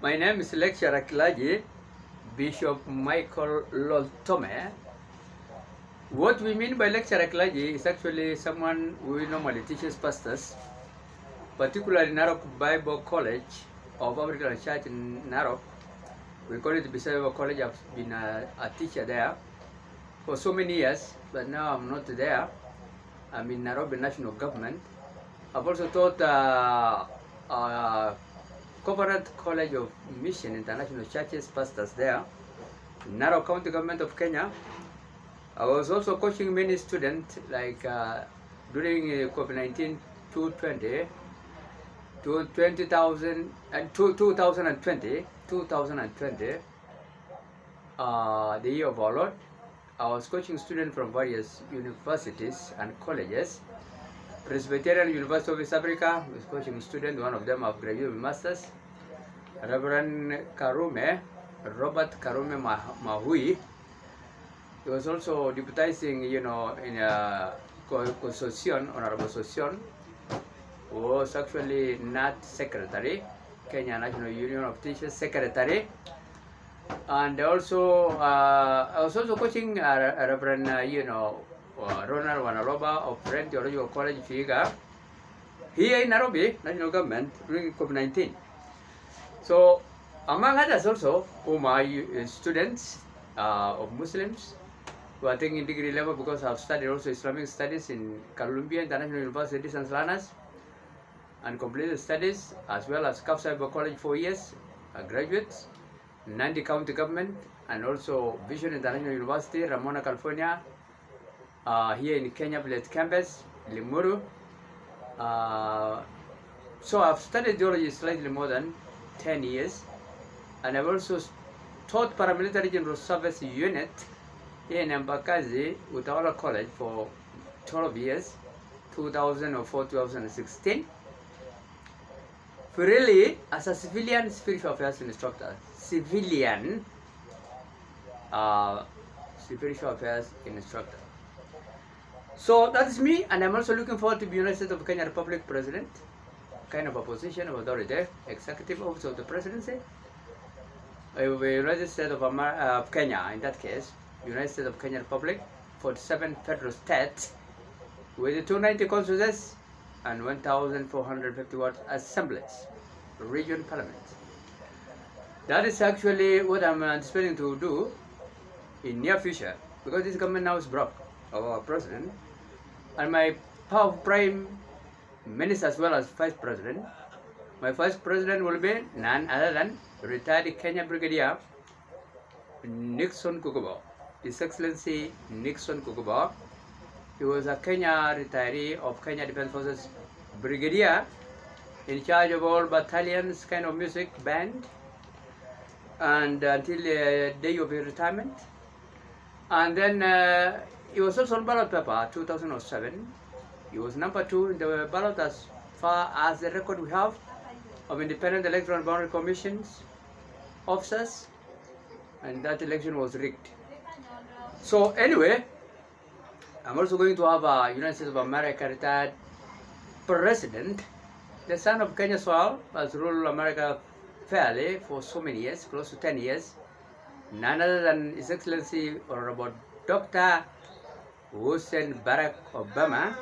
My name is Lecturer Kilaji, Bishop Michael Loltome. What we mean by lecturer clergy is actually someone who normally teaches pastors, particularly Narok Bible College of African Church in Narok. We call it Bible College. I've been a teacher there for so many years, but now I'm not there. I'm in Nairobi National Government. I've also taught Covenant College of Mission International Churches pastors there, Narok County Government of Kenya. I was also coaching many students like during COVID-19 2020, 2020, the year of our Lord. I was coaching students from various universities and colleges. Presbyterian University of East Africa was coaching students, one of them have graduated with masters. Reverend Robert Karume Mahui. He was also deputizing, in a consortium, honorable consortium, who was actually not secretary, Kenya National Union of Teachers secretary. And also, I was also coaching Reverend, Ronald Wanaloba of Friend Theological College, Figa, here in Nairobi National Government during COVID-19. So, among others also, my students of Muslims who are taking degree level, because I've studied also Islamic studies in Columbia International University, St. Lanas, and completed studies, as well as Kapsaiba College 4 years, graduates, Nandi County Government, and also Vision International University, Ramona, California, here in Kenya, Village Campus, Limuru. So I've studied theology slightly more than 10 years, and I've also taught paramilitary general service unit here in Mbakazi, Utawala College for 12 years, 2004-2016. Really, as a civilian spiritual affairs instructor, spiritual affairs instructor. So that's me, and I'm also looking forward to be United States of Kenya Republic President, kind of a position of authority, executive office of the presidency. United States of Kenya, in that case, United States of Kenya Republic, 47 federal states with 290 constituencies and 1,450 assemblies, region parliaments. That is actually what I'm anticipating to do in near future, because this government now is broke of our president, and my powerful prime minister as well as vice president. My vice president will be none other than retired Kenya Brigadier Nixon Kukubo, His Excellency Nixon Kukubo. He was a Kenya retiree of Kenya Defense Forces Brigadier, in charge of all battalions, kind of music band, and until the day of his retirement. And then he was also on ballot paper 2007. He was number 2 in the ballot as far as the record we have of Independent Electoral Boundary Commission's officers, and that election was rigged. So anyway, I'm also going to have a United States of America retired president, the son of Kenya soil, has ruled America fairly for so many years, close to 10 years. None other than His Excellency Honorable Dr. Hussein Barack Obama.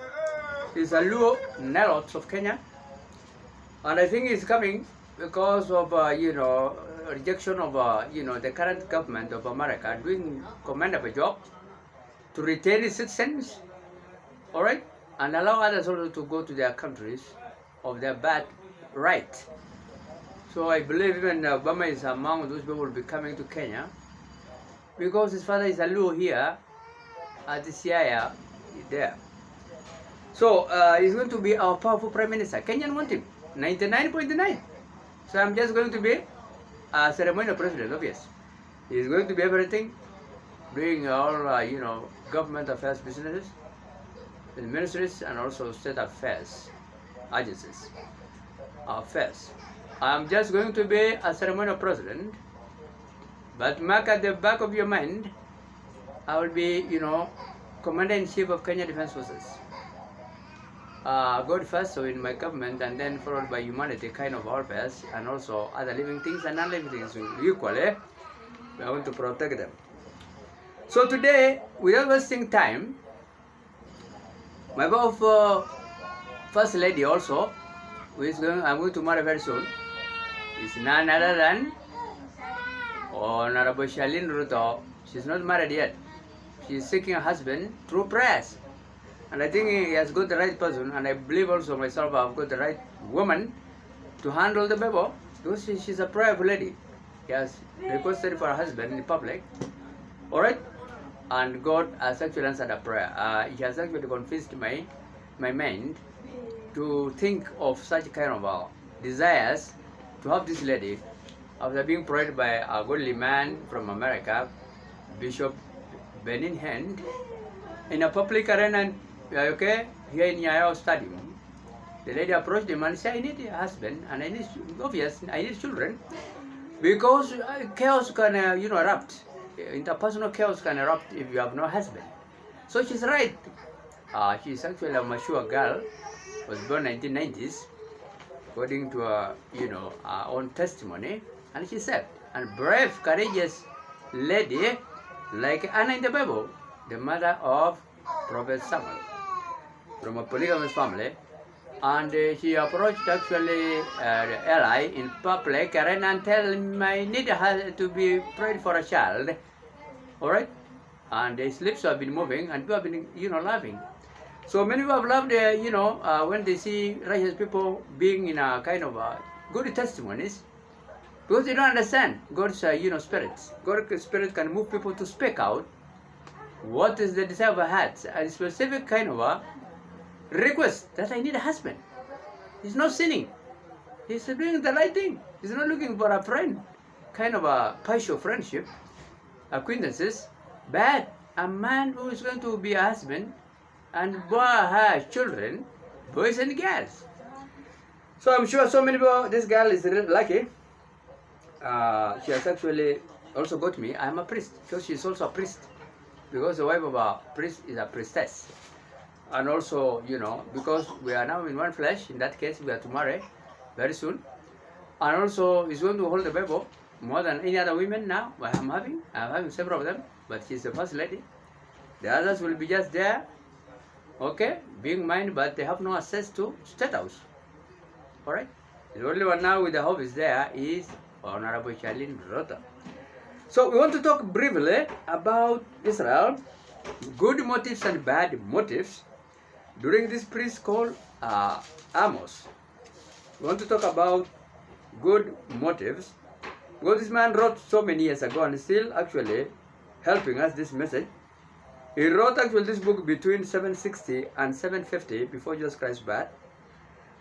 He's a Luo Nilots of Kenya, and I think he's coming because of rejection of the current government of America doing commendable job to retain its citizens, all right, and allow others also to go to their countries of their bad right. So I believe even Obama is among those people who will be coming to Kenya, because his father is a Luo here at the CIA there. So he's going to be our powerful prime minister. Kenyan want him, 99.9. So I'm just going to be a ceremonial president, obvious. He's going to be everything, doing all, government affairs businesses, in ministries, and also state affairs, agencies, affairs. I'm just going to be a ceremonial president, but mark at the back of your mind, I will be, Commander-in-Chief of Kenya Defense Forces. God first, so in my government, and then followed by humanity kind of affairs, and also other living things and non-living things equally. We want to protect them. So today, without wasting time, my wife, first lady also, I'm going to marry very soon, is none other than Honorable Charlene Ruto. She's not married yet. She's seeking a husband through prayers. And I think he has got the right person, and I believe also myself I've got the right woman to handle the baby, because she's a prayerful lady. He has requested for a husband in public, alright? And God has actually answered a prayer. He has actually convinced my mind to think of such kind of desires to have this lady after being prayed by a godly man from America, Bishop Benin Hand, in a public arena, okay, here in Yao Stadium. The lady approached him and said, I need a husband, and I need children, because chaos can, erupt. Interpersonal chaos can erupt if you have no husband. So she's right. She's actually a mature girl, was born 1990s, according to her own testimony, and she said, and brave, courageous lady like Anna in the Bible, the mother of Prophet Samuel, from a polygamous family, and she approached actually the ally in public and tell him, I need her to be prayed for a child, all right? And his lips have been moving, and people have been, laughing. So many people have loved, when they see righteous people being in a kind of good testimonies, because they don't understand God's, spirits. God's spirit can move people to speak out what is the desire of a heart, a specific kind of a request that I need a husband. He's not sinning. He's doing the right thing. He's not looking for a friend, kind of a partial friendship, acquaintances, but a man who is going to be a husband and bear her children, boys and girls. So I'm sure so many people, this girl is really lucky. She has actually also got me. I'm a priest, because she's also a priest, because the wife of a priest is a priestess. And also, because we are now in one flesh, in that case, we are to marry very soon. And also, he's going to hold the Bible more than any other women now. I'm having several of them, but she's the first lady. The others will be just there, okay, being mine, but they have no access to State House. All right? The only one now with the office there is Honorable Charlene Ruto. So we want to talk briefly about Israel, good motives and bad motives, during this priest called Amos. We want to talk about good motives, because this man wrote so many years ago and still actually helping us this message. He wrote actually this book between 760 and 750 before Jesus Christ's birth,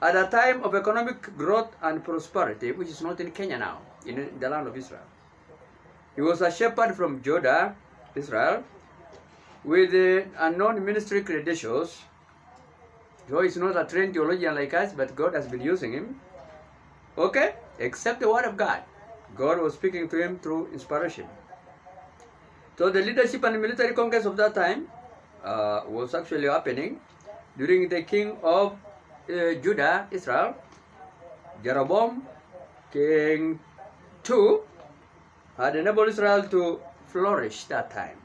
at a time of economic growth and prosperity, which is not in Kenya now, in the land of Israel. He was a shepherd from Judah, Israel, with unknown ministry credentials. So he's not a trained theologian like us, but God has been using him. Okay? Except the word of God. God was speaking to him through inspiration. So the leadership and military conquest of that time was actually happening during the king of Judah, Israel, Jeroboam, King 2, had enabled Israel to flourish that time,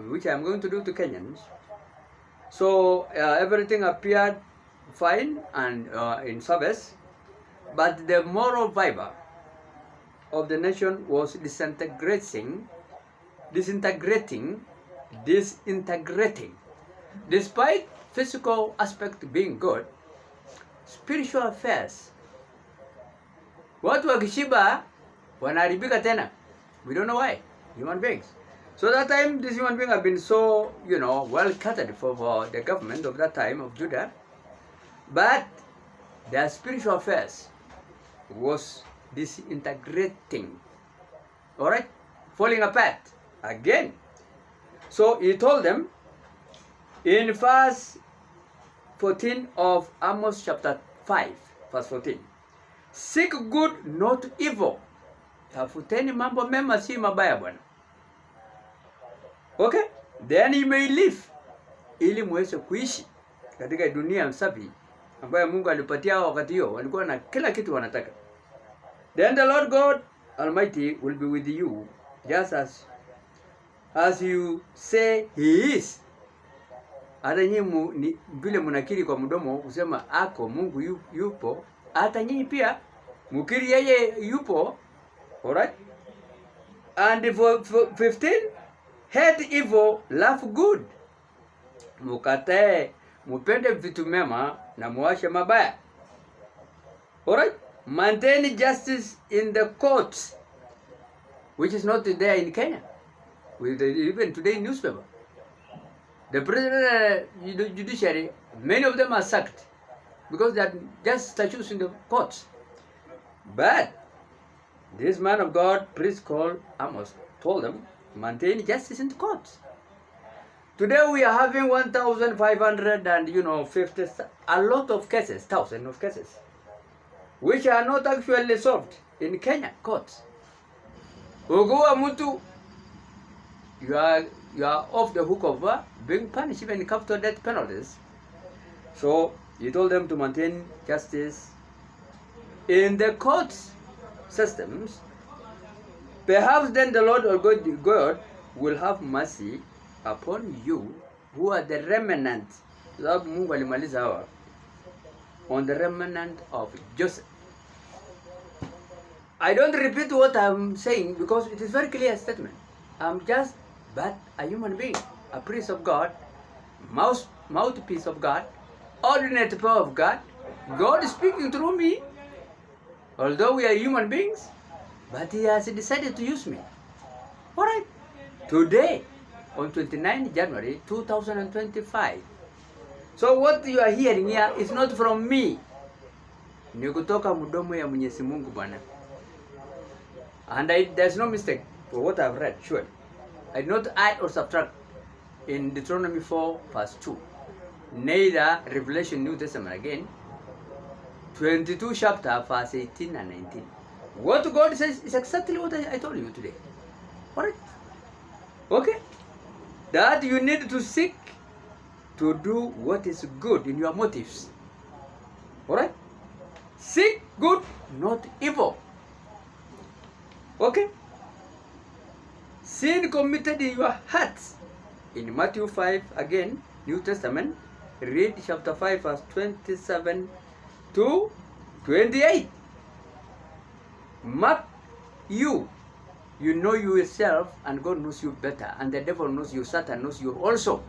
which I'm going to do to Kenyans. So everything appeared fine and in service, but the moral fiber of the nation was disintegrating. Despite physical aspect being good, spiritual affairs, watu wakishiba wanaharibika tena. We don't know why. Human beings. So that time, these human beings have been so, well catered for the government of that time of Judah, but their spiritual affairs was disintegrating. All right, falling apart again. So he told them in verse 14 of Amos chapter 5, verse 14, seek good, not evil. Tafuteni mambo mema, si mabaya bwana. Okay? Then you may live, ili muweze kuishi katika dunia msafi ambayo Mungu alipatia wakati hiyo, walikuwa na kila kitu wanataka. Then the Lord God Almighty will be with you just as you say he is. Hata nyinyi vile mnakiri kwa mdomo kusema ako Mungu yupo, hata nyinyi pia mkiri yeye yupo. Alright? And for 15, hate evil, love good. Mukatae, mupende vitu mema na muache mabaya. Alright? Maintain justice in the courts, which is not there in Kenya. Even today in newspaper. The president, judiciary, many of them are sacked because they are just statues in the courts. But this man of God, priest called Amos, told them, maintain justice in the courts. Today we are having 1,500 and 50, a lot of cases, thousands of cases, which are not actually solved in Kenya courts. Uguwa mtu, you are off the hook of being punished even capital death penalties. So he told them to maintain justice in the court systems. Perhaps then the Lord or God will have mercy upon you who are the remnant. Mungu alimaliza hawa on the remnant of Joseph. I don't repeat what I'm saying because it is very clear statement. I'm just but a human being, a priest of God, mouthpiece of God, ordinate power of God, God is speaking through me. Although we are human beings, but He has decided to use me. Alright, today, on 29 January 2025. So what you are hearing here is not from me. Ni kutoka mdomo ya Mwenyezi Mungu Bwana. And there's no mistake for what I've read, sure. I did not add or subtract in Deuteronomy 4 verse 2. Neither Revelation New Testament again, 22 chapter verse 18 and 19. What God says is exactly what I told you today. Alright? Okay? That you need to seek to do what is good in your motives. Alright? Seek good, not evil. Okay? Sin committed in your heart. In Matthew 5, again, New Testament, read chapter 5, verse 27 to 28. Mark you. You know yourself, and God knows you better, and the devil knows you, Satan knows you also.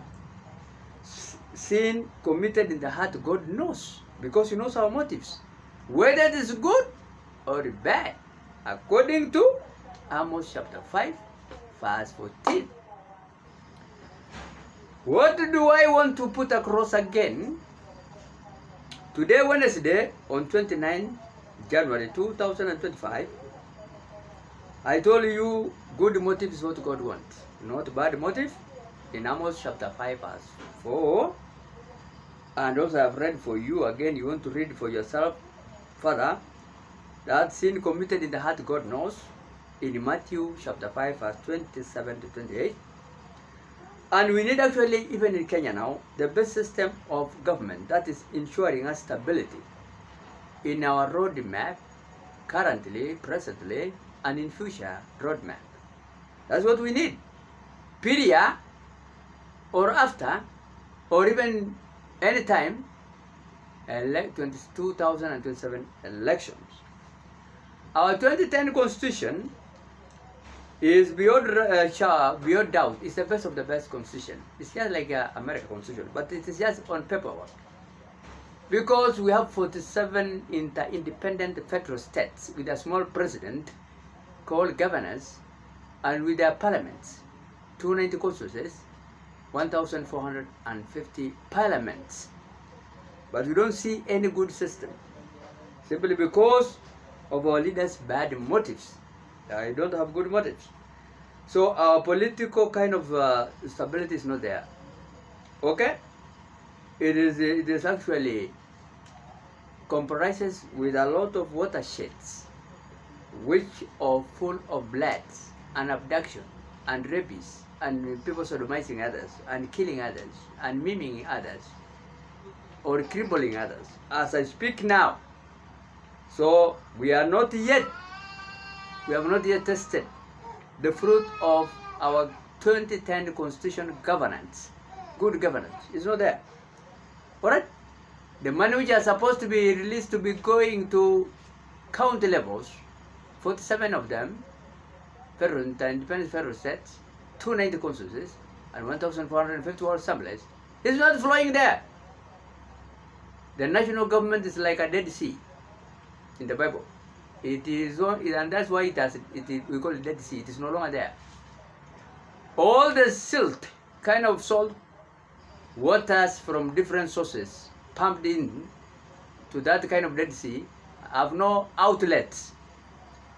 Sin committed in the heart, God knows, because He knows our motives, whether it is good or bad, according to Amos chapter 5, verse 14. What do I want to put across again? Today, Wednesday, on 29 January 2025, I told you good motive is what God wants, not bad motive. In Amos chapter 5, verse 4. And also I've read for you again, you want to read for yourself further, that sin committed in the heart God knows, in Matthew chapter 5, verse 27 to 28. And we need actually, even in Kenya now, the best system of government that is ensuring us stability in our roadmap, currently, presently, and in future roadmap. That's what we need. Period, or after, or even any time, 2027 elections. Our 2010 constitution is beyond doubt. It's the best of the best constitution. It's just like American constitution, but it is just on paperwork. Because we have 47 independent federal states with a small president called governors, and with their parliaments, 290 constituencies, 1,450 parliaments. But we don't see any good system, simply because of our leaders' bad motives. I don't have good motives. So our political kind of stability is not there. Okay? It is actually comprises with a lot of watersheds, which are full of blood and abduction and rapists and people sodomizing others and killing others and maiming others. or crippling others as I speak now. So we have not yet tested the fruit of our 2010 constitution governance. Good governance is not there. Alright? The money which are supposed to be released to be going to county levels, 47 of them, federal and independent federal states, 290 constituencies, and 1,450 assemblies, is not flowing there. The national government is like a Dead Sea in the Bible. It is, and that's why we call it Dead Sea. It is no longer there. All the silt, kind of salt, waters from different sources pumped in to that kind of Dead Sea have no outlets.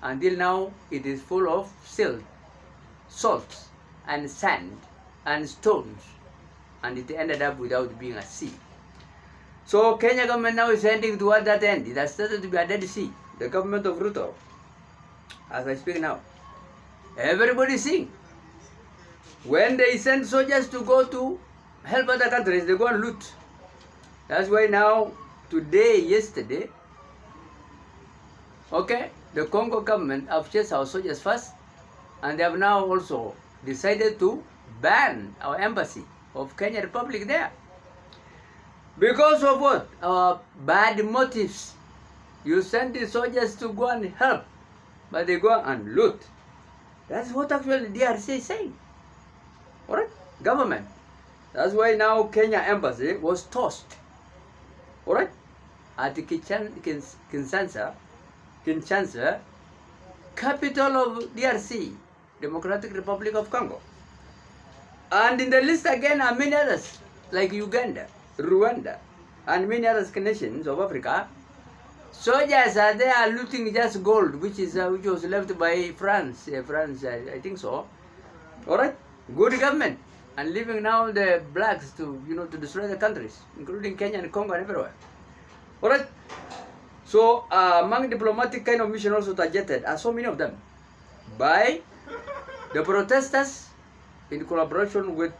Until now, it is full of silt, salt, and sand, and stones, and it ended up without being a sea. So Kenya government now is heading toward that end. It has started to be a Dead Sea. The government of Ruto, as I speak now, everybody is seeing. When they send soldiers to go to help other countries, they go and loot. That's why now, today, yesterday, okay, the Congo government have chased our soldiers first, and they have now also decided to ban our embassy of Kenya Republic there. Because of what? Bad motives. You send the soldiers to go and help, but they go and loot. That's what actually DRC is saying. Alright? Government. That's why now Kenya embassy was tossed. Alright? At the Kinshasa, capital of DRC, Democratic Republic of Congo. And in the list again are many others, like Uganda, Rwanda, and many other nations of Africa. Soldiers are there looting just gold, which was left by France. I think so. All right, good government, and leaving now the blacks to to destroy the countries, including Kenya and Congo and everywhere. All right. So among diplomatic kind of mission also targeted are so many of them by the protesters in collaboration with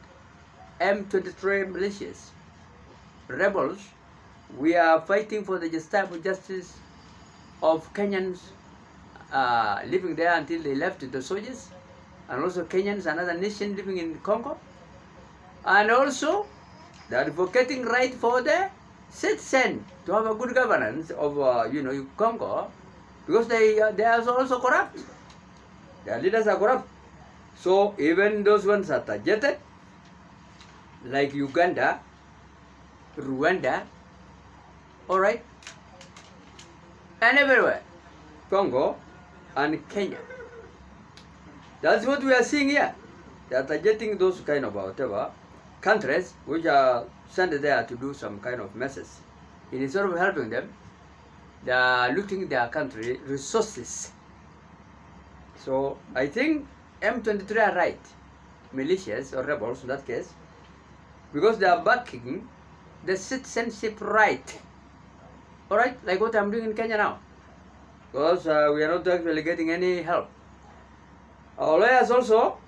M23 militias, rebels. We are fighting for the justice of Kenyans living there until they left the soldiers, and also Kenyans, another nation living in Congo, and also they are advocating right for the citizen to have a good governance of Congo, because they are also corrupt. Their leaders are corrupt. So even those ones are targeted, like Uganda, Rwanda, all right, and everywhere, Congo and Kenya. That's what we are seeing here. They are targeting those kind of whatever countries which are sent there to do some kind of messes. Instead of helping them, they are looting their country resources. So I think M23 are right, militias or rebels in that case, because they are backing the citizenship right. Alright, like what I'm doing in Kenya now, because we are not actually getting any help. Our lawyers also,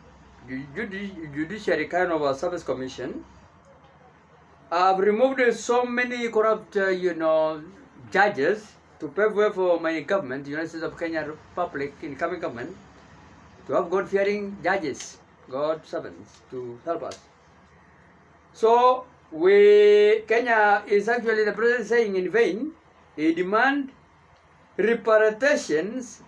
judiciary kind of a service commission, have removed so many corrupt, judges to pave way for my government, United States of Kenya Republic, incoming government, to have God-fearing judges, God servants, to help us. So Kenya is actually, the president saying in vain, he demand reparations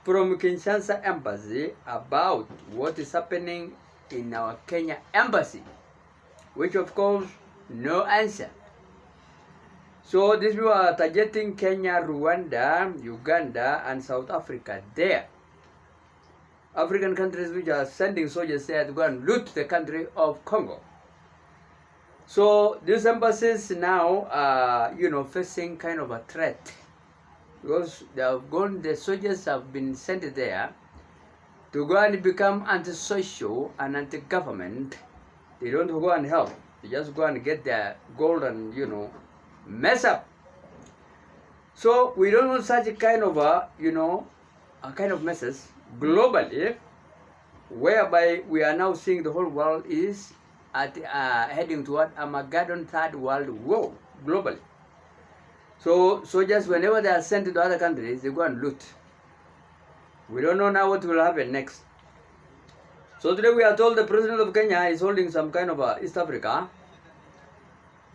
from Kinshasa embassy about what is happening in our Kenya embassy, which of course no answer. So these people are targeting Kenya, Rwanda, Uganda, and South Africa there. African countries which are sending soldiers there to go and loot the country of Congo. So these embassies now are, facing kind of a threat, because the soldiers have been sent there to go and become antisocial and anti-government. They don't go and help. They just go and get their gold and, mess up. So we don't want such a kind of a kind of messes globally, whereby we are now seeing the whole world is at heading toward Armageddon Third World War globally. So soldiers, whenever they are sent to other countries, they go and loot. We don't know now what will happen next. So today we are told the president of Kenya is holding some kind of East Africa,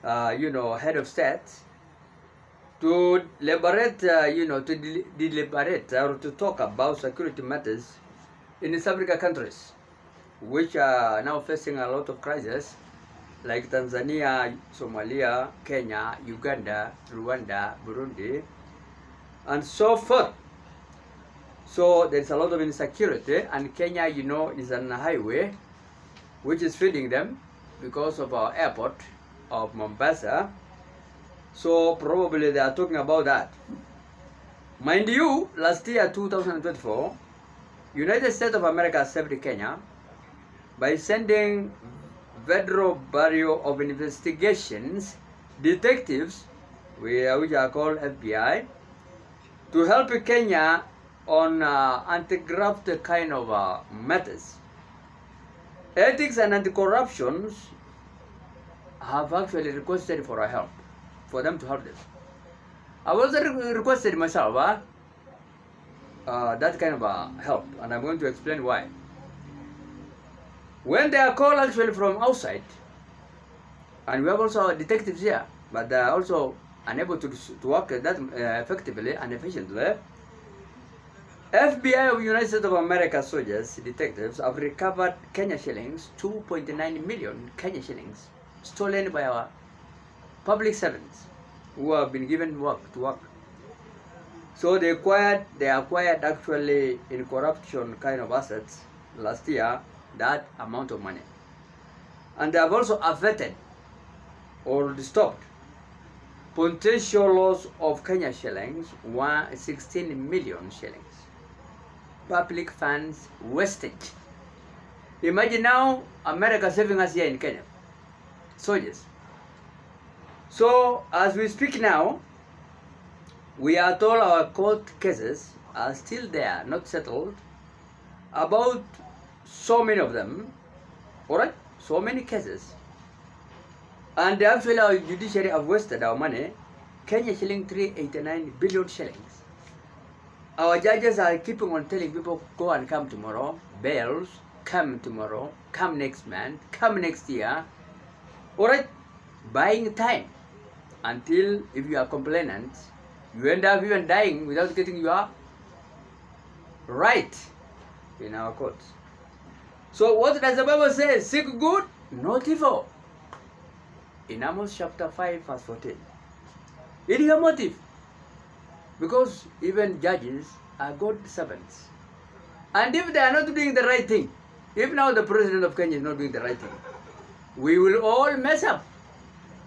head of state, to liberate, to deliberate or to talk about security matters in East Africa countries, which are now facing a lot of crises, like Tanzania, Somalia, Kenya, Uganda, Rwanda, Burundi, and so forth. So there's a lot of insecurity, and Kenya, is on a highway, which is feeding them because of our airport of Mombasa. So probably they are talking about that. Mind you, last year, 2024, United States of America saved Kenya by sending Federal Bureau of Investigations detectives, which are called FBI, to help Kenya on anti-graft kind of matters. Ethics and anti-corruption have actually requested for our help, for them to help them. I also requested myself that kind of help, and I'm going to explain why. When they are called actually from outside, and we have also detectives here, but they are also unable to work that effectively and efficiently, FBI of United States of America soldiers, detectives, have recovered Kenya shillings, 2.9 million Kenya shillings, stolen by our public servants who have been given work to work. So they acquired actually in corruption kind of assets last year that amount of money. And they have also averted or stopped potential loss of Kenya shillings, 16 million shillings. Public funds wastage. Imagine now America saving us here in Kenya. Soldiers. So as we speak now, we are told our court cases are still there, not settled. About so many of them, alright? So many cases. And actually our judiciary have wasted our money, Kenya shilling 389 billion shillings. Our judges are keeping on telling people, go and come tomorrow, bails, come tomorrow, come next month, come next year. Alright? Buying time until if you are complainant, you end up even dying without getting your right in our courts. So what does the Bible say? Seek good, not evil. In Amos chapter 5 verse 14. It is your motive. Because even judges are God's servants. And if they are not doing the right thing, if now the president of Kenya is not doing the right thing, we will all mess up.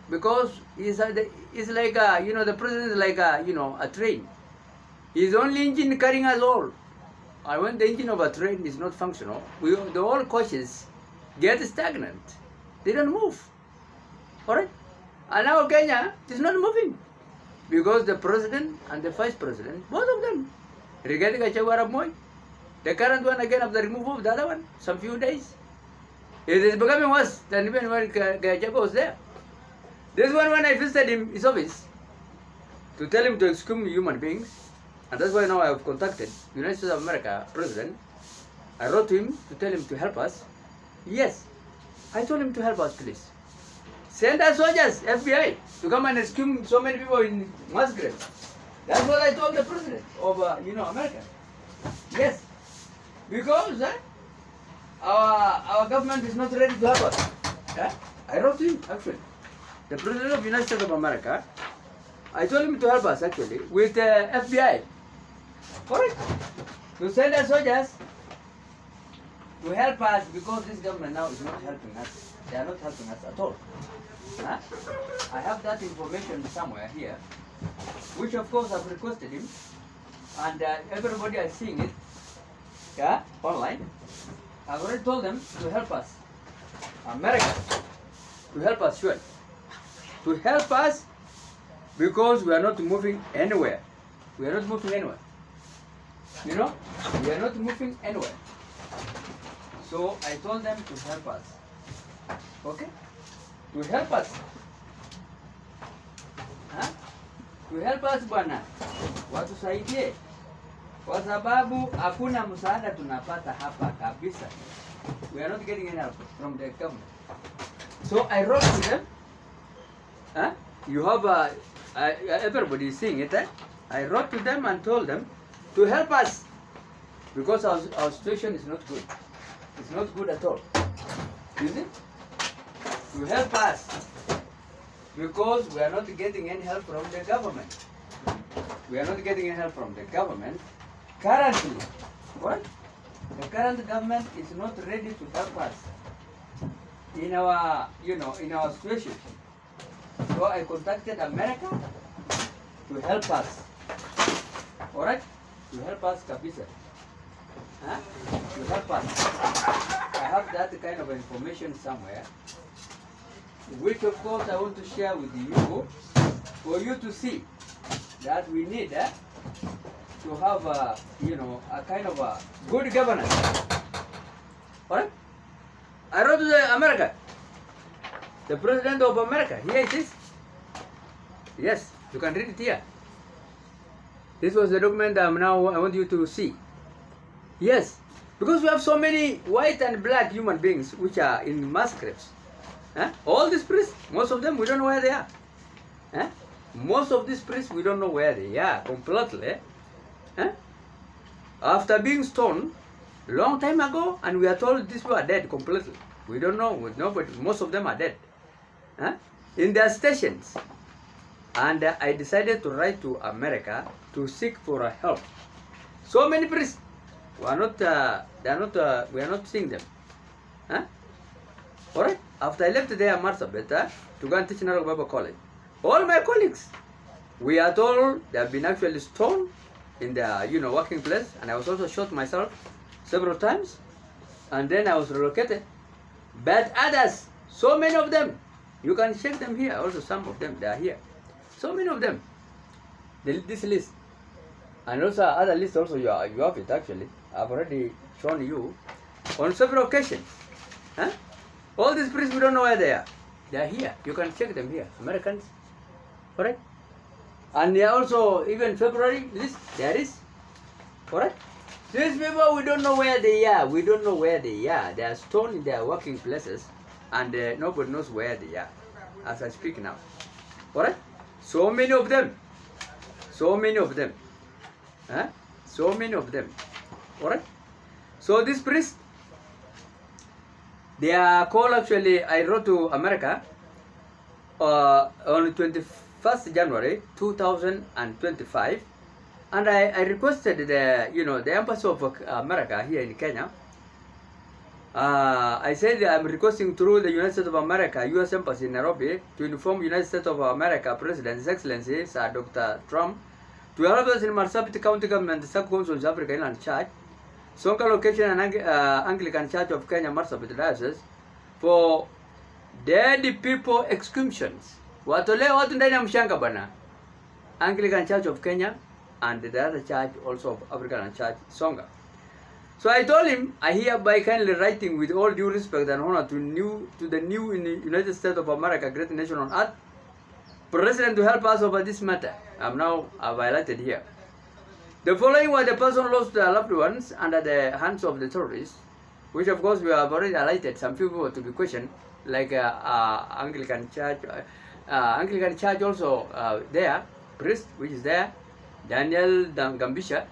Because it's like, the president is like a train. He's only engine carrying us all. And when the engine of a train is not functional, the whole coaches get stagnant. They don't move. Alright? And now Kenya is not moving. Because the president and the vice president, both of them, regarding Gachagua Moi, the current one again of the removal of the other one, some few days, it is becoming worse than even when Gachagua was there. This one, when I visited him, his office, to tell him to excuse human beings, and that's why now I have contacted United States of America President. I wrote to him to tell him to help us. Yes, I told him to help us, please. Send us soldiers, FBI, to come and rescue so many people in mass graves. That's what I told the president of America. Yes, because our government is not ready to help us. I wrote to him actually, the president of the United States of America. I told him to help us actually with the FBI. Correct? To send us soldiers to help us because this government now is not helping us. They are not helping us at all. I have that information somewhere here, which of course I've requested him, and everybody is seeing it, online. I've already told them to help us, America, to help us, sure, to help us because we are not moving anywhere. We are not moving anywhere. We are not moving anywhere. So I told them to help us. Okay? To help us. Ha? To help us bwana. Watusaidie. Kwa sababu hakuna msaada tunapata hapa kabisa. We are not getting any help from the government. So I wrote to them. Huh? You have everybody is seeing it. I wrote to them and told them to help us because our situation is not good. It's not good at all. You see? To help us because we are not getting any help from the government. We are not getting any help from the government. Currently, what? The current government is not ready to help us in our, in our situation. So I contacted America to help us. All right? To help us, kabisa. Huh? To help us. I have that kind of information somewhere, which of course I want to share with you, for you to see that we need to have a, a kind of a good governance. All right? I wrote to the America, the President of America. Here it is. Yes, you can read it here. This was the document I want you to see. Yes, because we have so many white and black human beings which are in mass graves. Huh? All these priests, most of them, we don't know where they are. Huh? Most of these priests, we don't know where they are completely. Huh? After being stoned long time ago, and we are told these people are dead completely. We don't know, but most of them are dead. Huh? In their stations. And I decided to write to America to seek for a help. So many priests, we are not seeing them. Huh? All right. After I left there, Marsabit, to go and teach in Bible College, all my colleagues, we are told they have been actually stoned in their, working place, and I was also shot myself several times, and then I was relocated. But others, so many of them, you can check them here. Also, some of them they are here. So many of them. This list, and also other lists. Also, you have it actually. I've already shown you on several occasions. Huh? All these priests, we don't know where they are. They are here. You can check them here. Americans, correct? And they are also even February list. There is, correct? These people, we don't know where they are. We don't know where they are. They are stoned in their working places, and nobody knows where they are as I speak now. Correct? So many of them. So many of them. Huh? So many of them. Alright? So these priests, they are called actually, I wrote to America on 21st January 2025, and I requested the embassy of America here in Kenya. I said I'm requesting through the United States of America, U.S. Embassy in Nairobi, to inform United States of America President, His Excellency Sir Dr. Trump, to help us in Marsabit County Government, Sub-Council of Africa Inland Church, Sonka Location and Anglican Church of Kenya, Marsabit Diocese, for dead people executions. Watole watu ndani ya mshanga bana. Anglican Church of Kenya and the other church also of African Church, Songa. So I told him, I hereby kindly writing with all due respect and honor to the new United States of America, great nation on earth, President, to help us over this matter. I've highlighted here. The following were the person lost their loved ones under the hands of the terrorists, which of course we have already highlighted some people to be questioned, like Anglican Church also there, priest which is there, Daniel Gambisha,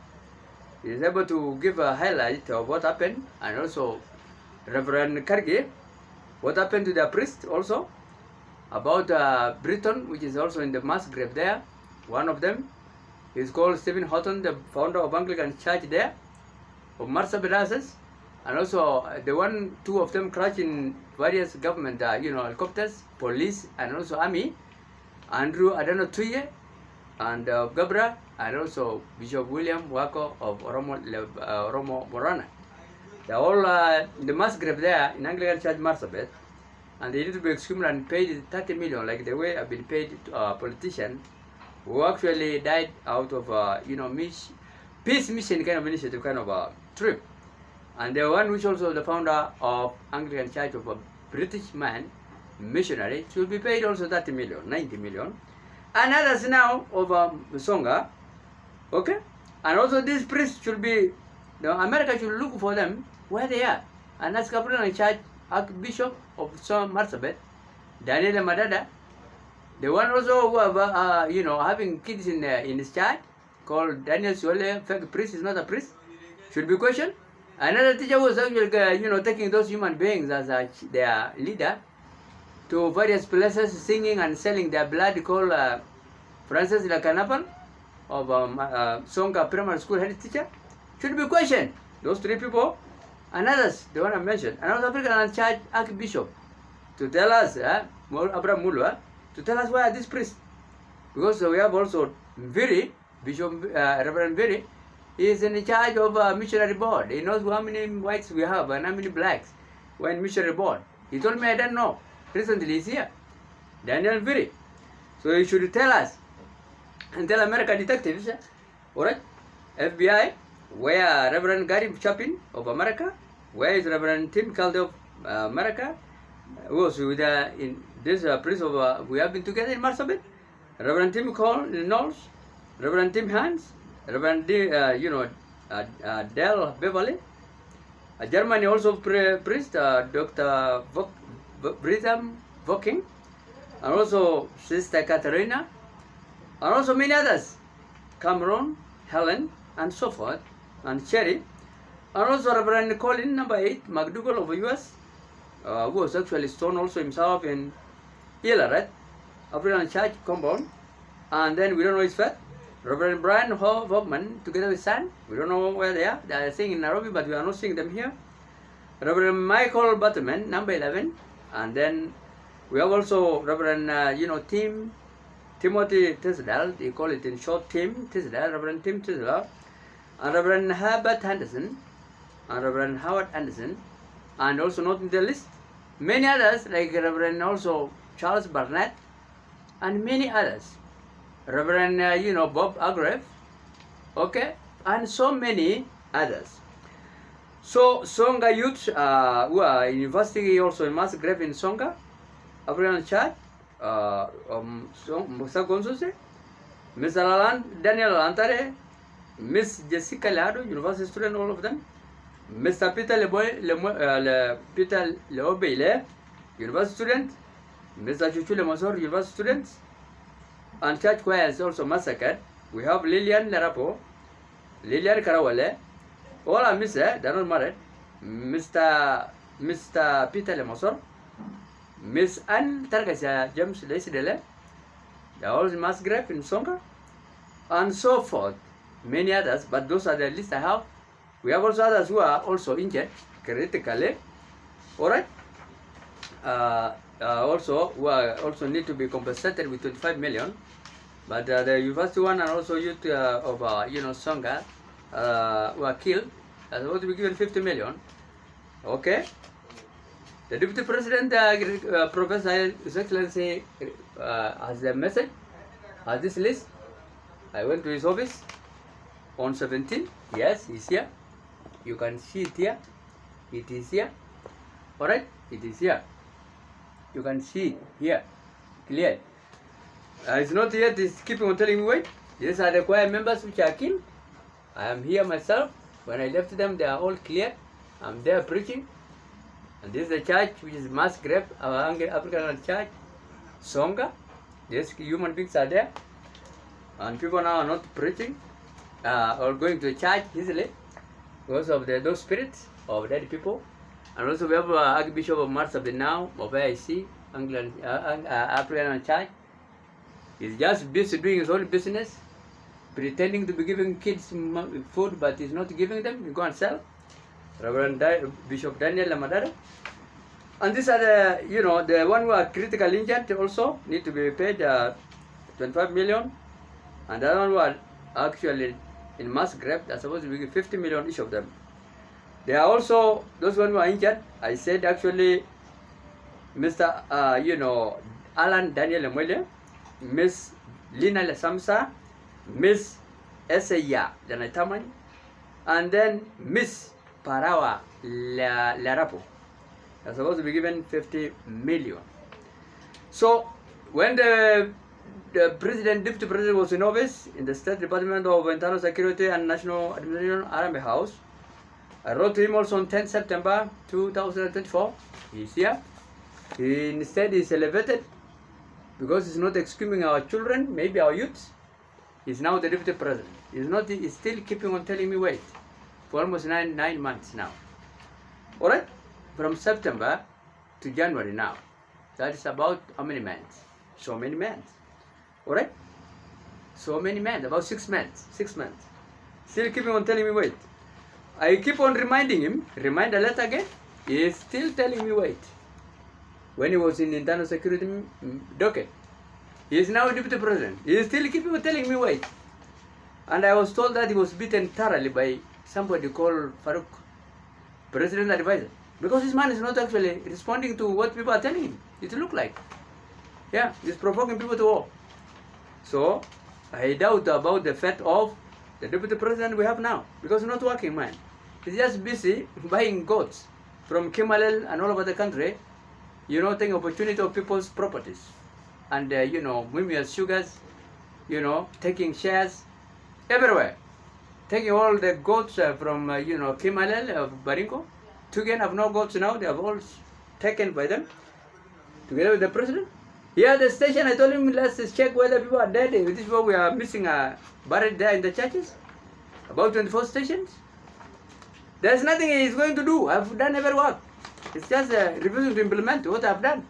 is able to give a highlight of what happened, and also Reverend Kargi, what happened to the priest also, about Britain, which is also in the mass grave there. One of them is called Stephen Houghton, the founder of Anglican Church there, of Marsabit Diocese, and also two of them crashed in various government, helicopters, police, and also army. Andrew Adano Tuye, and Gabra, and also Bishop William Wako of Oromo Morana. They're all in the mass grave there in Anglican Church Marsabit, and they need to be exhumed and paid 30 million, like the way I've been paid to politicians who actually died out of peace mission kind of initiative, kind of a trip. And the one which also the founder of Anglican Church of British man, missionary, should be paid also 30 million, 90 million. And others now of Songa, okay? And also these priests should be, America should look for them where they are. And ask Captain in charge, Archbishop of Marsabit, Daniel Madada, the one also who have, having kids in his charge, called Daniel Suole, fake priest, is not a priest, should be questioned. Another teacher was actually, taking those human beings as their leader to various places, singing and selling their blood, called Francis Lakanapal of Songa Primary School head teacher, should be questioned. Those three people, and others, the one I mentioned, and also African and charge Archbishop to tell us, Abraham Mulwa, to tell us where are these priests. Because we have also Viri, Bishop Reverend Viri, he is in charge of a missionary board. He knows how many whites we have and how many blacks were in missionary board. He told me I don't know. Recently he's here, Daniel Viri. So he should tell us and tell American detectives, alright, FBI, where Reverend Gary Chapin of America, where is Reverend Tim Calder of America, who was with in this priest of, we have been together in Marsabit, Reverend Tim Cole in Knowles, Reverend Tim Hans, Reverend Dale Beverly, Germany also priest, Dr. Brigham Voking, and also Sister Katerina, and also many others, Cameron, Helen, and so forth, and Cherry, and also Reverend Colin, number 8, McDougall of the US, who was actually stoned also himself in Ilaret, African Church compound, and then we don't know his fate. Reverend Brian Hoffman, together with son, we don't know where they are staying in Nairobi, but we are not seeing them here. Reverend Michael Butterman, number 11, and then we have also Reverend, Timothy Tisdale, they call it in short Tim Tisdale, Reverend Tim Tisdale, and Reverend Herbert Henderson, and Reverend Howard Anderson, and also not in the list, many others like Reverend also Charles Barnett, and many others, Reverend, Bob Agrave, okay, and so many others. So Songa youth who are in university also in mass grave in Songa, African Church, Mr. Daniel Lantare, Miss Jessica Lado, university student, all of them, Mr. Peter Peter Leobele, university student, Mr. Chuchu Lemasor, university student, and church choir is also massacred. We have Lilian Larapo, Lilian Karawale, all are missed, they're not married. Mr. Peter Lemasor, Miss Anne Targasa James Lesidele, they are all in mass grave in Songa, and so forth. Many others, but those are the list I have. We have also others who are also injured critically. Alright? Also who are also need to be compensated with 25 million. But the university one and also youth of Songa who are killed are supposed to be given 50 million. Okay? The Deputy President, Professor His Excellency, has the message, has this list. I went to his office on 17. Yes, he's here. You can see it here. It is here. Alright? It is here. You can see it here. Clear. It's not yet. It's keeping on telling me wait. These are the choir members which are killed. I am here myself. When I left them, they are all clear. I'm there preaching. And this is the church which is mass grave, our African church, Songa. These human beings are there. And people now are not preaching or going to church easily because of those spirits of dead people. And also we have Archbishop of Marsabit now, of AIC, African church. He's just busy doing his own business, pretending to be giving kids food, but he's not giving them. You go and sell. Reverend Bishop Daniel Lamadara. And these are the, the one who are critically injured also need to be paid 25 million. And the other one who are actually in mass grave, they're supposed to be 50 million each of them. There are also those one who are injured. I said actually Mr. Alan Daniel Mwele, Miss Lina Lesamsa, Miss Esaya Janataman, and then Miss Parawa Larapo. They're supposed to be given 50 million. So when the deputy president was in office in the State Department of Internal Security and National Administration Army House, I wrote to him also on 10 September 2024. He's here. He instead is elevated because he's not excusing our children, maybe our youth. He's now the deputy president. He's still keeping on telling me wait for almost nine months now. All right, from September to January now. That is about how many months? So many months. All right, so many months, about 6 months. 6 months. Still keeping on telling me wait. I keep on reminding him, remind the letter again. He is still telling me wait. When he was in internal security docket, he is now deputy president. He is still keeping on telling me wait. And I was told that he was beaten thoroughly by somebody called Farouk, president advisor, because this man is not actually responding to what people are telling him. It look like, yeah, he's provoking people to war. So I doubt about the fate of the deputy president we have now, because he's not working, man. He's just busy buying goats from Kimalel and all over the country, you know, taking opportunity of people's properties. And, you know, Mimia's sugars, you know, taking shares everywhere. Taking all the goats from, you know, Kimalel of Barinko. Tugen have no goats now, they have all taken by them, together with the president. Here the station, I told him, let's check whether people are dead. This is what we are missing, buried there in the churches. About 24 stations. There's nothing he's going to do. I've done every work. It's just refusing to implement what I've done,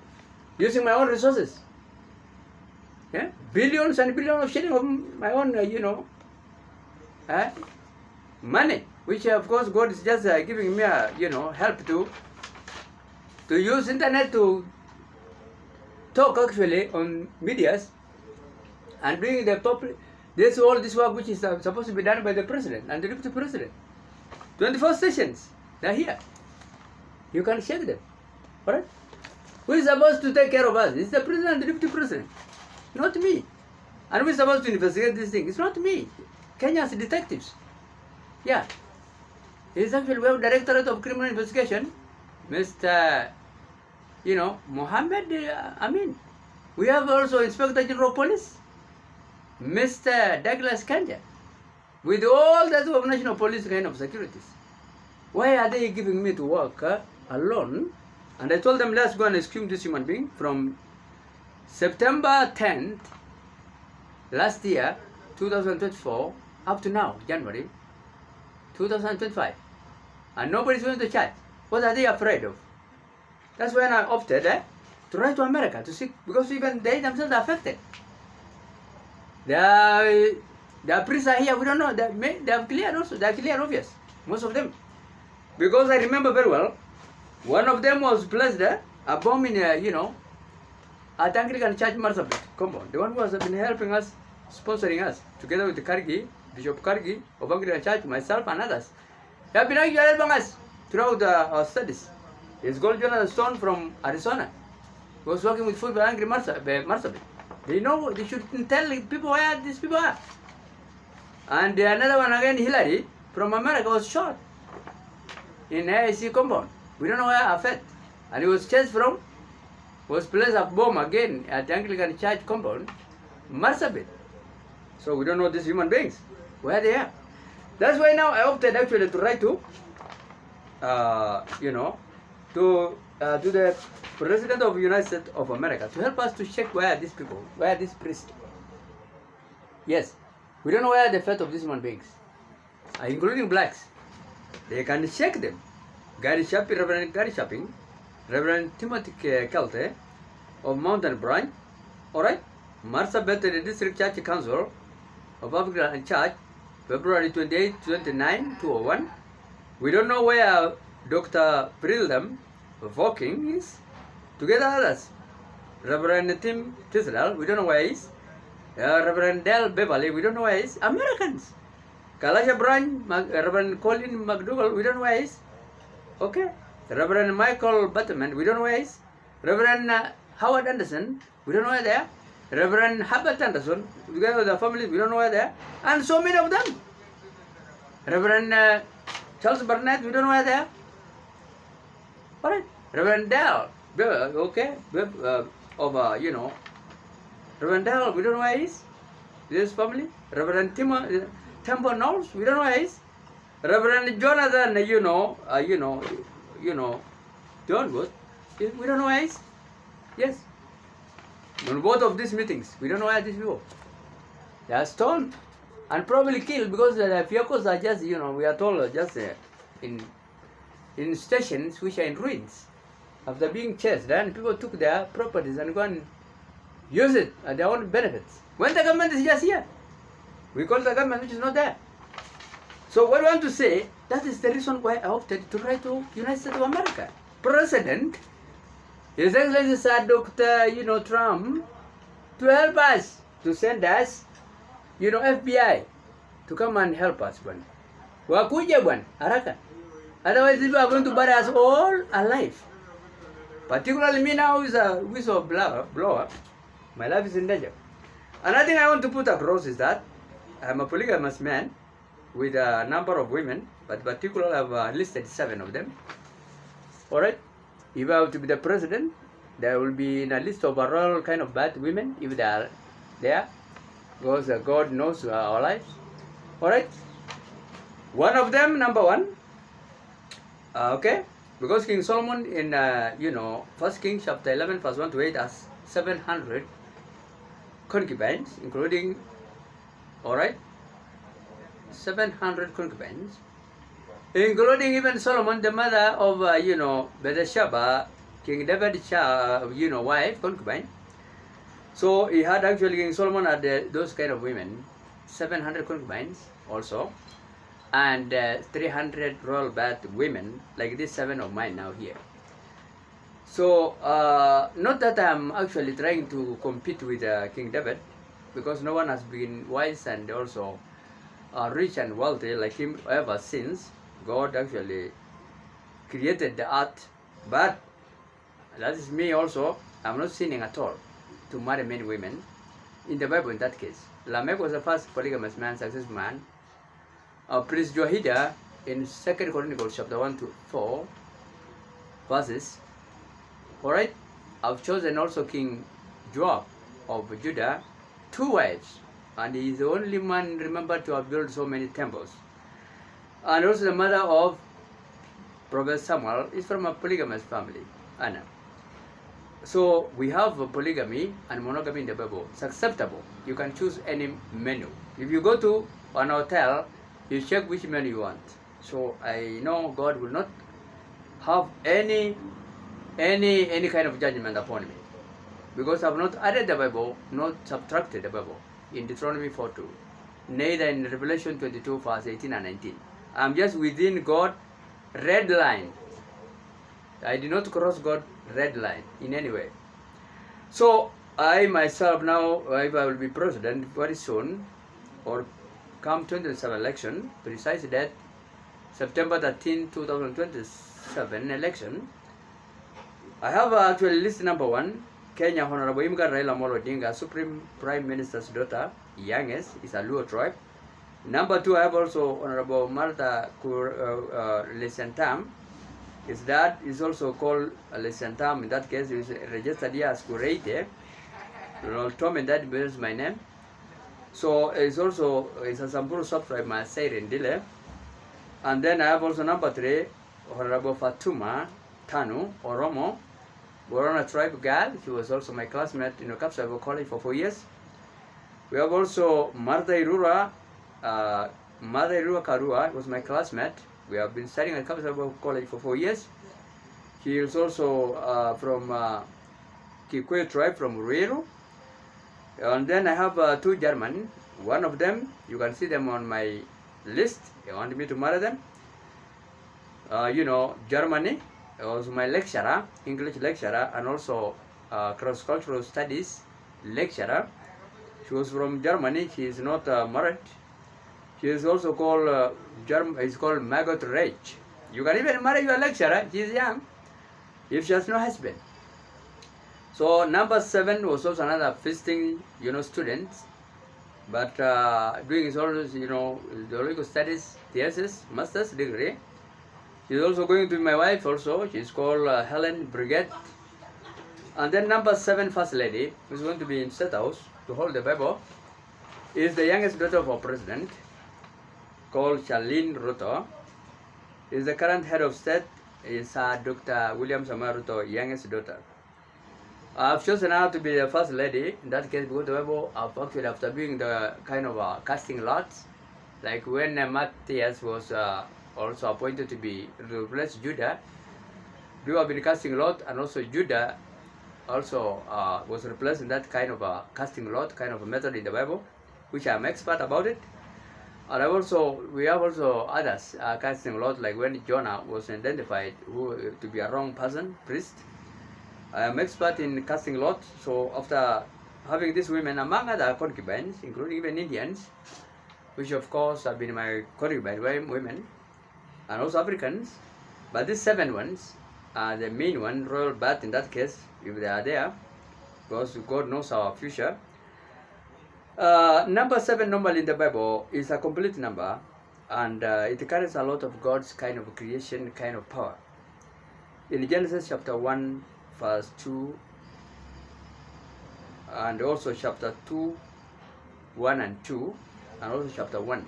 using my own resources. Yeah, billions and billions of shillings of my own, you know, money, which of course God is just giving me, you know, help to use internet to talk actually on medias and doing the public. This all this work which is supposed to be done by the president and the deputy president. 24 stations, they're here. You can check them. Alright? Who is supposed to take care of us? It's the president and the deputy president. Not me. And who is supposed to investigate this thing? It's not me. Kenya's detectives. Yeah. It's actually we have Directorate of Criminal Investigation, Mr. You know, Mohammed Amin. We have also Inspector General of Police, Mr. Douglas Kanja, with all that of national police kind of securities. Why are they giving me to work alone? And I told them, let's go and exhume this human being from September 10th, last year, 2024, up to now, January 2025. And nobody's going to charge. What are they afraid of? That's when I opted to write to America to see, because even they themselves are affected. The priests are here, we don't know. They are clear also, they are clear obvious, most of them. Because I remember very well, one of them was placed a bomb in, you know, at Anglican Church Marsabit, Congo. The one who has been helping us, sponsoring us, together with the Kargi, Bishop Kargi of Anglican Church, myself and others. They have been helping us throughout our studies. He's called Jonathan Stone from Arizona. He was working with food by Angry Marsabit. They know, they should tell people where these people are. And another one again, Hillary, from America, was shot in AIC compound. We don't know where affect. And he was chased from, was placed a bomb again at the Anglican Church compound, Marsabit. So we don't know these human beings, where they are. That's why now I opted actually to write to, you know, to the President of the United States of America to help us to check where these people, where these priests. Yes, we don't know where the fate of these human beings, including blacks. They can check them. Reverend Gary Shopping, Reverend Timothy Kelte of Mountain Branch, alright, Marsabit District Church Council of African Church, February 28, 29, 201. We don't know where Dr. Freedom Voking is, together others. Reverend Tim Tisdale, we don't know where he is. Reverend Del Beverly, we don't know where he is. Americans. Kalasha Branch, Reverend Colin McDougall, we don't know where he is. Okay. Reverend Michael Butterman, we don't know where he is. Reverend Howard Anderson, we don't know where they are. Reverend Herbert Anderson, together with the families, we don't know where they are. And so many of them. Reverend Charles Burnett, we don't know where they are. Alright. Reverend Dell, okay, of, Reverend Dell, we don't know where he is. This family. Reverend Temple Knowles, we don't know where he is. Reverend Jonathan, John Wood, we don't know where he is. Yes. On both of these meetings, we don't know where these people. They are stoned and probably killed because the vehicles are just, we are told just in stations which are in ruins. After being chased, then people took their properties and go and use it at their own benefits. When the government is just here, we call the government which is not there. So what I want to say, that is the reason why I opted to write to United States of America. President, His Excellency Sir Dr. Trump, to help us, to send us, FBI, to come and help us, one. Wakuja, one, haraka. Otherwise, people are going to bury us all alive. Particularly me now, who is a whistleblower, my life is in danger. Another thing I want to put across is that I'm a polygamous man with a number of women, but particularly I've listed 7 of them. Alright? If I have to be the president, there will be in a list of overall kind of bad women, if they are there, because God knows our lives. Alright? One of them, number 1, okay? Because King Solomon in, 1 Kings chapter 11, verse 1 to 8 has 700 concubines, including, alright, 700 concubines, including even Solomon, the mother of, Bathsheba, King David's, wife, concubine. So he had actually, King Solomon had those kind of women, 700 concubines also, and 300 royal birth women, like these 7 of mine now here. So, not that I'm actually trying to compete with King David, because no one has been wise and also rich and wealthy like him ever since God actually created the earth. But that is me also. I'm not sinning at all to marry many women. In the Bible, in that case, Lamech was the first polygamous man, successful man. Priest Jehoiada in 2 Chronicles chapter 1 to 4 verses. Alright, I've chosen also King Joab of Judah, 2 wives, and he is the only man remembered to have built so many temples. And also the mother of Prophet Samuel is from a polygamous family, Anna. So we have polygamy and monogamy in the Bible. It's acceptable. You can choose any menu. If you go to an hotel, you check which menu you want. So I know God will not have any kind of judgment upon me, because I have not added the Bible, not subtracted the Bible in Deuteronomy 4:2, neither in Revelation 22 verse 18 and 19. I'm just within God red line. I did not cross God red line in any way. So I myself now, if I will be president very soon, or come 2027 election, precise date September 13, 2027 election, I have actually list number 1, Kenya Honorable Imga Raila Amolo Odinga, Supreme Prime Minister's daughter, youngest, is a Luo tribe. Number 2, I have also Honorable Martha Lesentam. His dad is also called Lesentam. In that case, he is registered here as Kureite. Ronald Tom, and that bears my name. So it's also a Samburu subtribe, Maasai Rendile. And then I have also number 3, Honorable Fatuma Tanu Oromo, Borona tribe girl. She was also my classmate in Kapsabo College for 4 years. We have also Martha Irura Karua was my classmate. We have been studying at Kapsabo College for 4 years. She is also from Kikuyu tribe from Ruiru. And then I have 2 German. One of them, you can see them on my list. They want me to marry them. Germany was my lecturer, English lecturer, and also cross-cultural studies lecturer. She was from Germany. She is not married. She is also called is called Maggot Rage. You can even marry your lecturer. She is young, if she has no husband. So number 7 was also another visiting, student, but doing his own, theological studies, thesis, master's degree. She's also going to be my wife also. She's called Helen Brigade. And then number 7 First Lady, who's going to be in State House to hold the Bible, is the youngest daughter of our president, called Charlene Ruto. Is the current head of state, is Dr. William Samoei Ruto, youngest daughter. I've chosen her to be the First Lady, in that case, because the Bible, actually after doing the kind of casting lots, like when Matthias was also appointed to replace Judah, we have been casting lot, and also Judah also was replaced in that kind of a casting lot kind of a method in the Bible, which I'm expert about it. And we have also others casting lot, like when Jonah was identified to be a wrong person, priest. I am expert in casting lot. So after having these women, among other concubines, including even Indians, which of course have been my concubine women, and also Africans, but these 7 ones are the main one, royal birth in that case, if they are there, because God knows our future. Number 7 normally in the Bible is a complete number, and it carries a lot of God's kind of creation, kind of power. In Genesis chapter 1, verse 2, and also chapter 2, 1 and 2, and also chapter 1,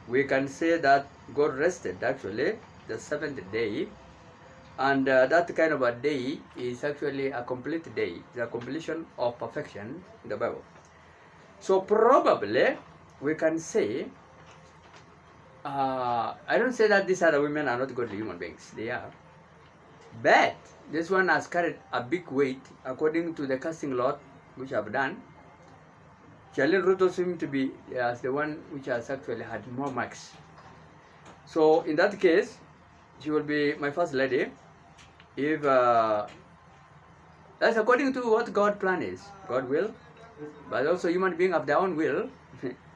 we can say that God rested actually the 7th day, and that kind of a day is actually a complete day, the completion of perfection in the Bible. So probably we can say, I don't say that these other women are not godly human beings, they are, but this one has carried a big weight according to the casting lot which I've done. Charlene Ruto seems to be the one which has actually had more marks. So in that case, she will be my First Lady, if that's according to what God's plan is, God will, but also human beings have their own will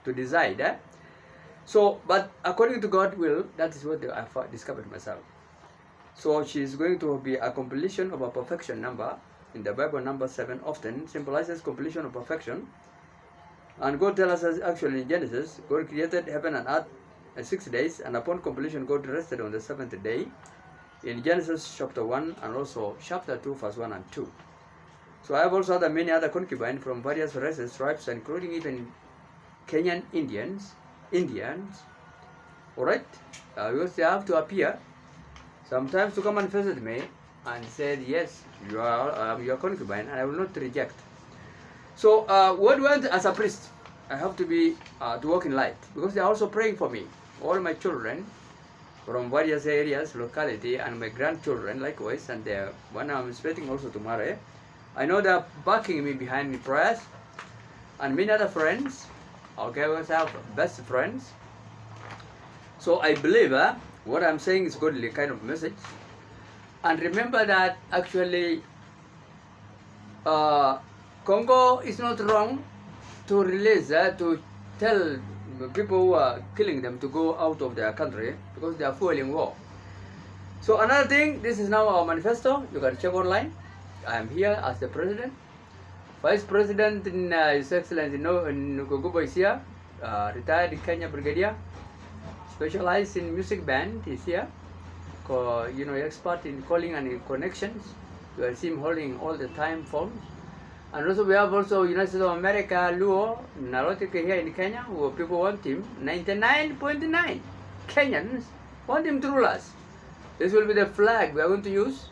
to decide. So, but according to God's will, that is what I've discovered myself. So she is going to be a completion of a perfection number. In the Bible, number 7 often symbolizes completion of perfection. And God tells us actually in Genesis, God created heaven and earth in 6 days, and upon completion, God rested on the 7th day. In Genesis chapter 1 and also chapter 2, verse 1 and 2. So I have also had many other concubines from various races, tribes, including even Kenyan Indians. Alright? Because they have to appear sometimes to come and visit me and said, yes, you are your concubine, and I will not reject. So what do I want as a priest? I have to be to walk in light, because they are also praying for me. All my children from various areas, locality, and my grandchildren likewise, and one I'm expecting also to marry. I know they are backing me behind the prayers, and many other friends. Okay, we also have best friends. So I believe what I'm saying is godly kind of message. And remember that actually Congo is not wrong to release, to tell people who are killing them to go out of their country because they are fueling war. So another thing, this is now our manifesto. You can check online. I am here as the president. Vice President in His Excellency Nukugubo is here, retired Kenya Brigadier, specialized in music band is here, expert in calling and in connections. You will see him holding all the time phones. And also we have also United States of America, Luo, Narotic here in Kenya, who people want him, 99.9 Kenyans want him to rule us. This will be the flag we are going to use.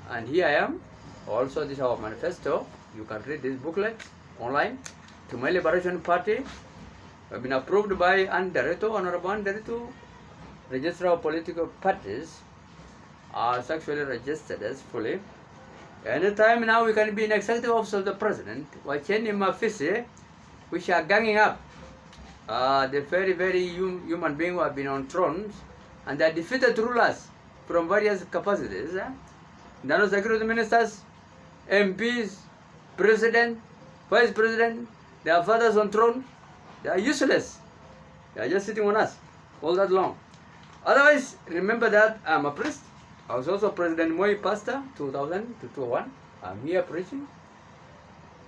And here I am. Also this is our manifesto. You can read this booklet online. To my Liberation Party, we have been approved by Honorable Andereto, Registrar of Political Parties, are actually registered as fully. Anytime now we can be in executive office of the president, watching him which are ganging up the very, very human beings who have been on thrones, and they are defeated rulers from various capacities. National security ministers, MPs, president, vice president, they are fathers on throne. They are useless. They are just sitting on us all that long. Otherwise, remember that I'm a priest. I was also President Moi pastor, 2000 to 2001. I'm here preaching.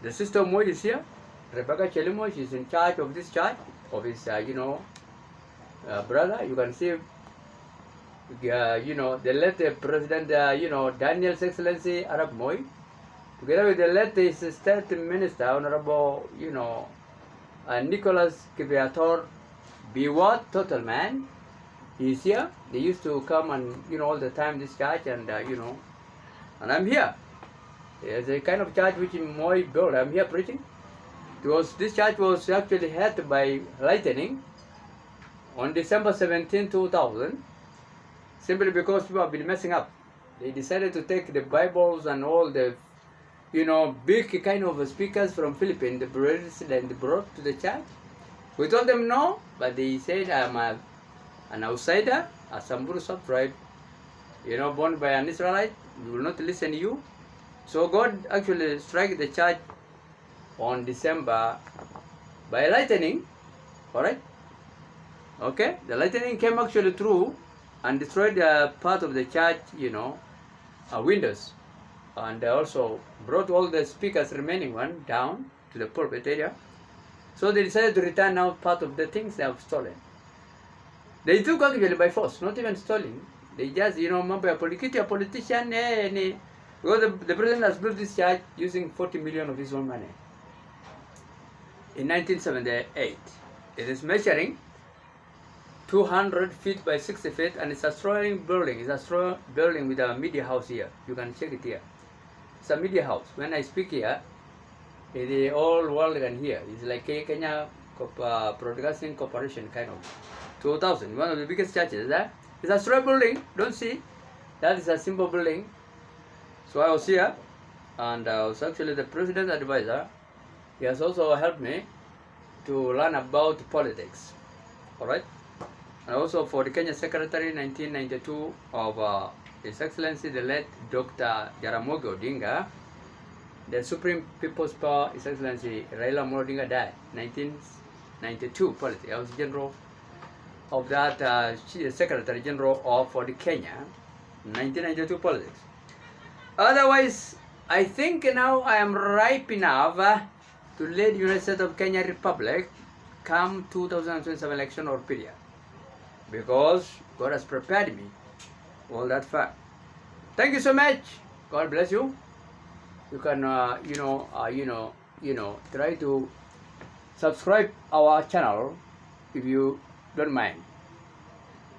The sister Moi is here. Rebecca Chelimo, she's in charge of this church, of his, brother. You can see the late President, Daniel's Excellency Arab Moy, together with the late State Minister, Honorable, Nicholas Kibiator Biwat Total Man. He's here. They used to come and, all the time this church, and, and I'm here. It's a kind of church which Moy built. I'm here preaching. Because this church was actually hit by lightning on December 17, 2000, simply because people have been messing up. They decided to take the Bibles and all the, big kind of speakers from Philippines, and brought to the church. We told them no, but they said, I'm an outsider, a Samburu sub-tribe, born by an Israelite. We will not listen to you. So God actually struck the church on December by lightning. Alright? Okay? The lightning came actually through and destroyed part of the church, windows. And also brought all the speakers, remaining one, down to the pulpit area. So they decided to return now part of the things they have stolen. They took actually by force, not even stealing. They just, remember a politician, because the president has built this church using 40 million of his own money. In 1978, it is measuring 200 feet by 60 feet, and it's a strong building. It's a strong building with a media house here. You can check it here. It's a media house. When I speak here, the whole world can hear. It's like Kenya Broadcasting Corporation kind of. 2000, one of the biggest churches. It's a strong building. Don't see. That is a simple building. So I was here, and I was actually the president's advisor. He has also helped me to learn about politics. Alright? And also for the Kenya Secretary in 1992 of His Excellency the late Dr. Jaramogi Odinga, the Supreme People's Power, His Excellency Raila Amolo Odinga died 1992 politics. I was general of that Secretary General of for the Kenya 1992 politics. Otherwise, I think now I am ripe enough to lead the United States of Kenya Republic come 2027 election or period, because God has prepared me all that far. Thank you so much. God bless you. You can try to subscribe our channel if you don't mind,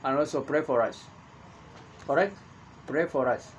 and also pray for us. All right, pray for us.